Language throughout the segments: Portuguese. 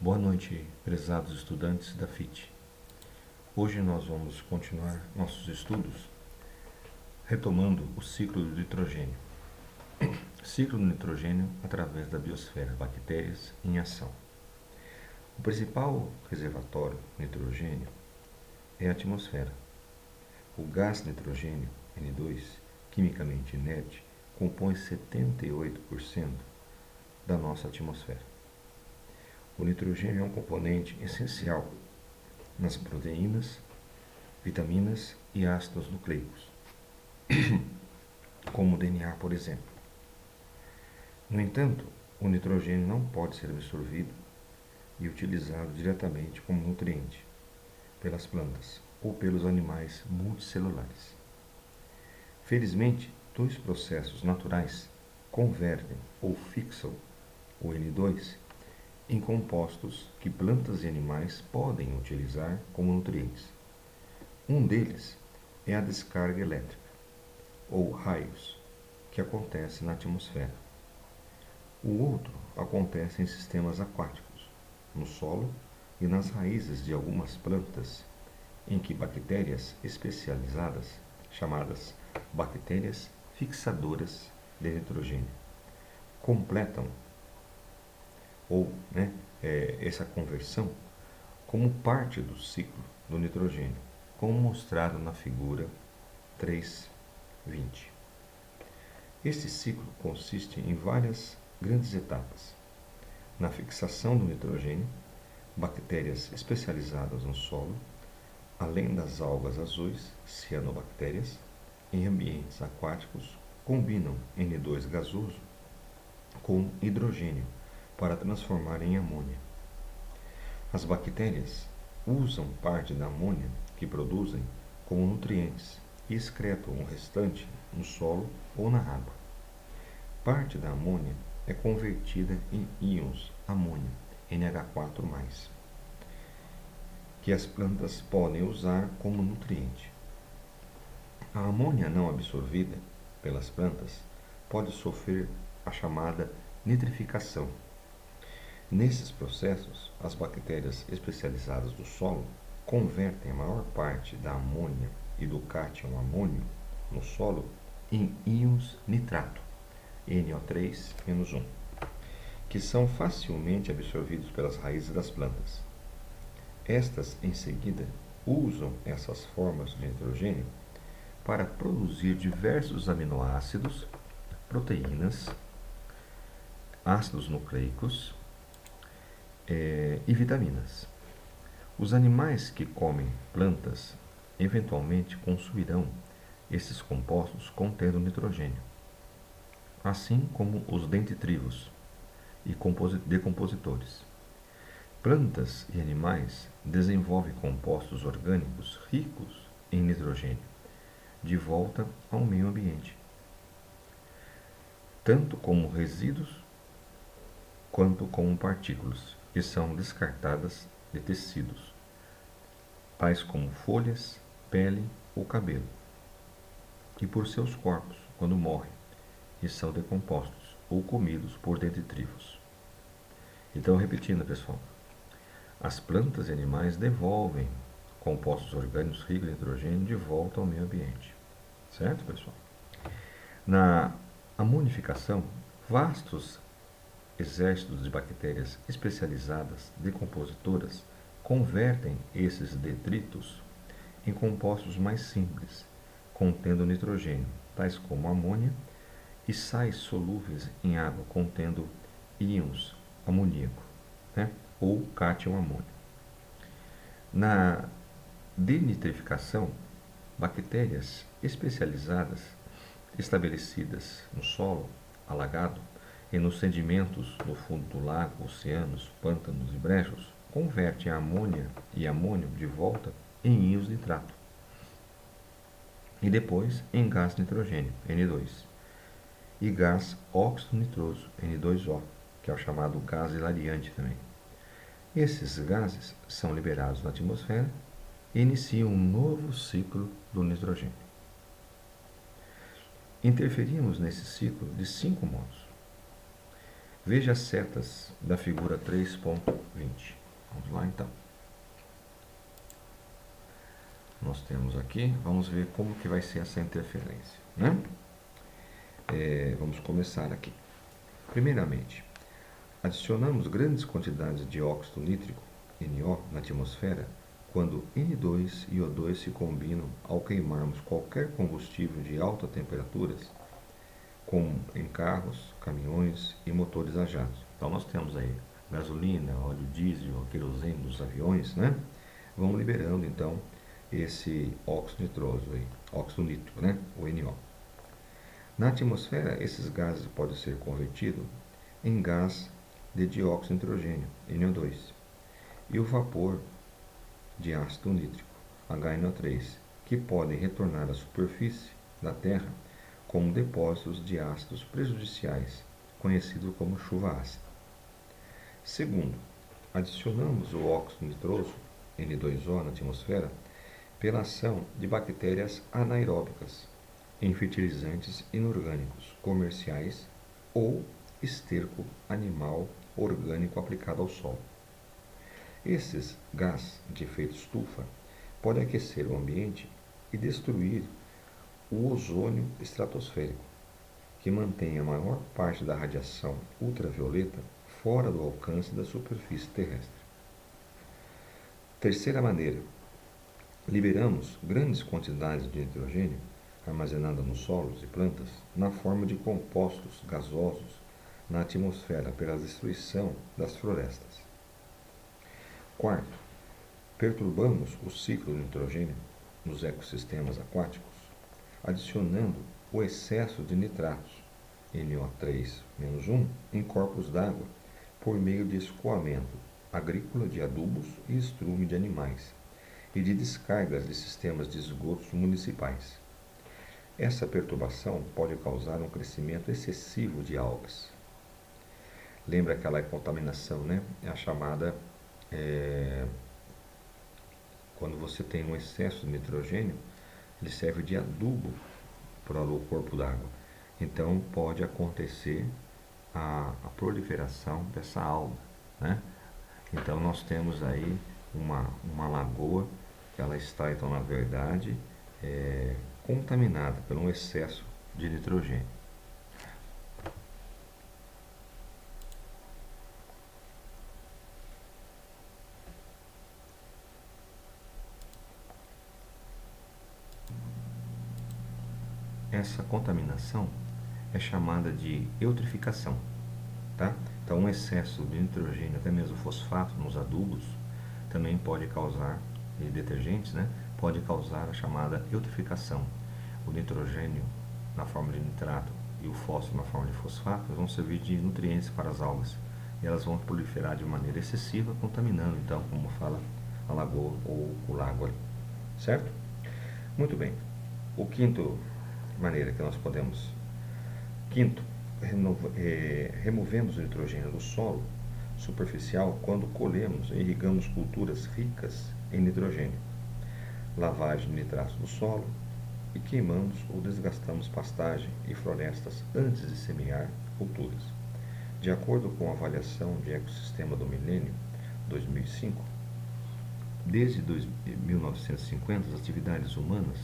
Boa noite, prezados estudantes da FIT. Hoje nós vamos continuar nossos estudos retomando o ciclo do nitrogênio. Ciclo do nitrogênio através da biosfera, bactérias em ação. O principal reservatório de nitrogênio é a atmosfera. O gás nitrogênio, N2, quimicamente inerte, compõe 78% da nossa atmosfera. O nitrogênio é um componente essencial nas proteínas, vitaminas e ácidos nucleicos, como o DNA, por exemplo. No entanto, o nitrogênio não pode ser absorvido e utilizado diretamente como nutriente pelas plantas ou pelos animais multicelulares. Felizmente, dois processos naturais convertem ou fixam o N2 em compostos que plantas e animais podem utilizar como nutrientes. Um deles é a descarga elétrica, ou raios, que acontece na atmosfera. O outro acontece em sistemas aquáticos, no solo e nas raízes de algumas plantas, em que bactérias especializadas, chamadas bactérias fixadoras de nitrogênio, completam essa conversão como parte do ciclo do nitrogênio, como mostrado na figura 3.20. Este ciclo consiste em várias grandes etapas. Na fixação do nitrogênio, bactérias especializadas no solo, além das algas azuis, cianobactérias, em ambientes aquáticos, combinam N2 gasoso com hidrogênio para transformar em amônia. As bactérias usam parte da amônia que produzem como nutrientes e excretam o restante no solo ou na água. Parte da amônia é convertida em íons amônio, NH4+, que as plantas podem usar como nutriente. A amônia não absorvida pelas plantas pode sofrer a chamada nitrificação. Nesses processos, as bactérias especializadas do solo convertem a maior parte da amônia e do cátion amônio no solo em íons nitrato, NO3-1, que são facilmente absorvidos pelas raízes das plantas. Estas, em seguida, usam essas formas de nitrogênio para produzir diversos aminoácidos, proteínas, ácidos nucleicos e vitaminas. Os animais que comem plantas eventualmente consumirão esses compostos contendo nitrogênio, assim como os dentitrivos e decompositores. Plantas e animais desenvolvem compostos orgânicos ricos em nitrogênio, de volta ao meio ambiente, tanto como resíduos quanto como partículas, que são descartadas de tecidos, tais como folhas, pele ou cabelo, e por seus corpos quando morrem e são decompostos ou comidos por dentitrivos. Então, repetindo, pessoal, as plantas e animais devolvem compostos orgânicos ricos em nitrogênio de volta ao meio ambiente. Certo, pessoal? Na amonificação, vastos exércitos de bactérias especializadas decompositoras convertem esses detritos em compostos mais simples, contendo nitrogênio, tais como amônia, e sais solúveis em água, contendo íons amoníaco, ou cátion amônio. Na denitrificação, bactérias especializadas estabelecidas no solo alagado e nos sedimentos no fundo do lago, oceanos, pântanos e brejos, convertem a amônia e amônio de volta em íons nitrato e depois em gás nitrogênio, N2, e gás óxido nitroso, N2O, que é o chamado gás hilariante também. Esses gases são liberados na atmosfera e iniciam um novo ciclo do nitrogênio. Interferimos nesse ciclo de 5 modos. Veja as setas da figura 3.20. Vamos lá então. Nós temos aqui, vamos ver como que vai ser essa interferência, né? Vamos começar aqui. Primeiramente, adicionamos grandes quantidades de óxido nítrico, NO, na atmosfera quando N2 e O2 se combinam ao queimarmos qualquer combustível de altas temperaturas, como em carros, caminhões e motores a jato. Então nós temos aí gasolina, óleo diesel, querosene dos aviões, né? Vamos liberando então esse óxido nitroso aí, óxido nítrico, né? O NO. Na atmosfera, esses gases podem ser convertidos em gás de dióxido de nitrogênio, NO2, e o vapor de ácido nítrico, HNO3, que podem retornar à superfície da Terra como depósitos de ácidos prejudiciais, conhecido como chuva ácida. Segundo, adicionamos o óxido nitroso, N2O, na atmosfera pela ação de bactérias anaeróbicas em fertilizantes inorgânicos comerciais ou esterco animal orgânico aplicado ao solo. Esses gases de efeito estufa podem aquecer o ambiente e destruir o ozônio estratosférico, que mantém a maior parte da radiação ultravioleta fora do alcance da superfície terrestre. Terceira maneira, liberamos grandes quantidades de nitrogênio armazenada nos solos e plantas na forma de compostos gasosos na atmosfera pela destruição das florestas. Quarto, perturbamos o ciclo do nitrogênio nos ecossistemas aquáticos, adicionando o excesso de nitratos, NO3-1, em corpos d'água por meio de escoamento agrícola de adubos e estrume de animais e de descargas de sistemas de esgotos municipais. Essa perturbação pode causar um crescimento excessivo de algas. Lembra aquela contaminação, né? É a chamada, quando você tem um excesso de nitrogênio, ele serve de adubo para o corpo d'água. Então pode acontecer a proliferação dessa alga, né? Então nós temos aí uma lagoa que ela está, então, na verdade, contaminada por um excesso de nitrogênio. Essa contaminação é chamada de eutrificação, tá? Então, um excesso de nitrogênio, até mesmo fosfato nos adubos, também pode causar, e detergentes, né? Pode causar a chamada eutrificação. O nitrogênio na forma de nitrato e o fósforo na forma de fosfato vão servir de nutrientes para as algas e elas vão proliferar de maneira excessiva, contaminando, então, como fala a lagoa ou o lago ali, certo? Muito bem. O quinto maneira que nós podemos, removemos o nitrogênio do solo superficial quando colhemos e irrigamos culturas ricas em nitrogênio, lavagem de nitratos do solo e queimamos ou desgastamos pastagem e florestas antes de semear culturas. De acordo com a avaliação de ecossistema do milênio 2005, desde 1950 as atividades humanas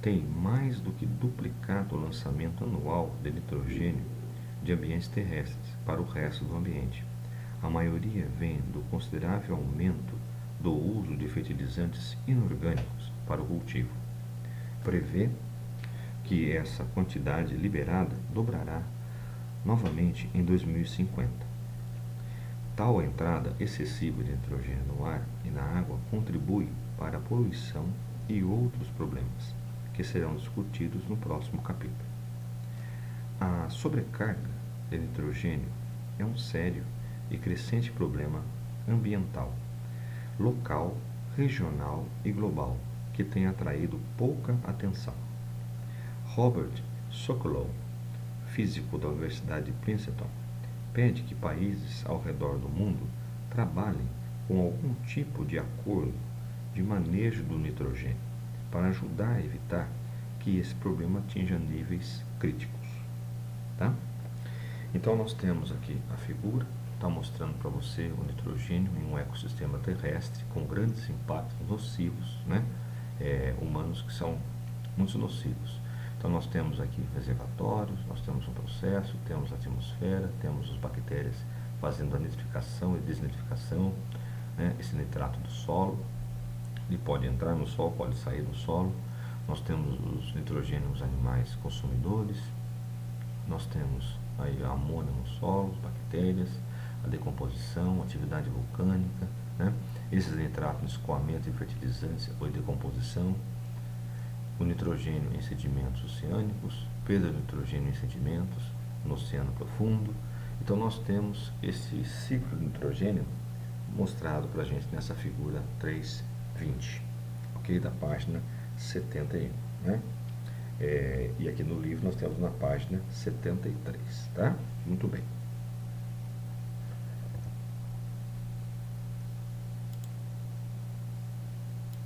têm mais do que duplicado o lançamento anual de nitrogênio de ambientes terrestres para o resto do ambiente. A maioria vem do considerável aumento do uso de fertilizantes inorgânicos para o cultivo. Prevê que essa quantidade liberada dobrará novamente em 2050. Tal entrada excessiva de nitrogênio no ar e na água contribui para a poluição e outros problemas, que serão discutidos no próximo capítulo. A sobrecarga de nitrogênio é um sério e crescente problema ambiental, local, regional e global, que tem atraído pouca atenção. Robert Sokolow, físico da Universidade de Princeton, pede que países ao redor do mundo trabalhem com algum tipo de acordo de manejo do nitrogênio para ajudar a evitar que esse problema atinja níveis críticos. Tá? Então nós temos aqui a figura está mostrando para você o nitrogênio em um ecossistema terrestre com grandes impactos nocivos, né? Humanos que são muito nocivos. Então nós temos aqui reservatórios, nós temos um processo, temos a atmosfera, temos as bactérias fazendo a nitrificação e desnitrificação, né? Esse nitrato do solo, ele pode entrar no solo, pode sair do solo. Nós temos os nitrogênios animais consumidores, nós temos aí a amônia no solo, bactérias, a decomposição, a atividade vulcânica, né? Esses nitratos, escoamento e fertilizantes ou decomposição, o nitrogênio em sedimentos oceânicos, perda de nitrogênio em sedimentos no oceano profundo. Então nós temos esse ciclo de nitrogênio mostrado para a gente nessa figura 3.20, ok? Da página 71, né? E aqui no livro nós temos na página 73, tá? Muito bem.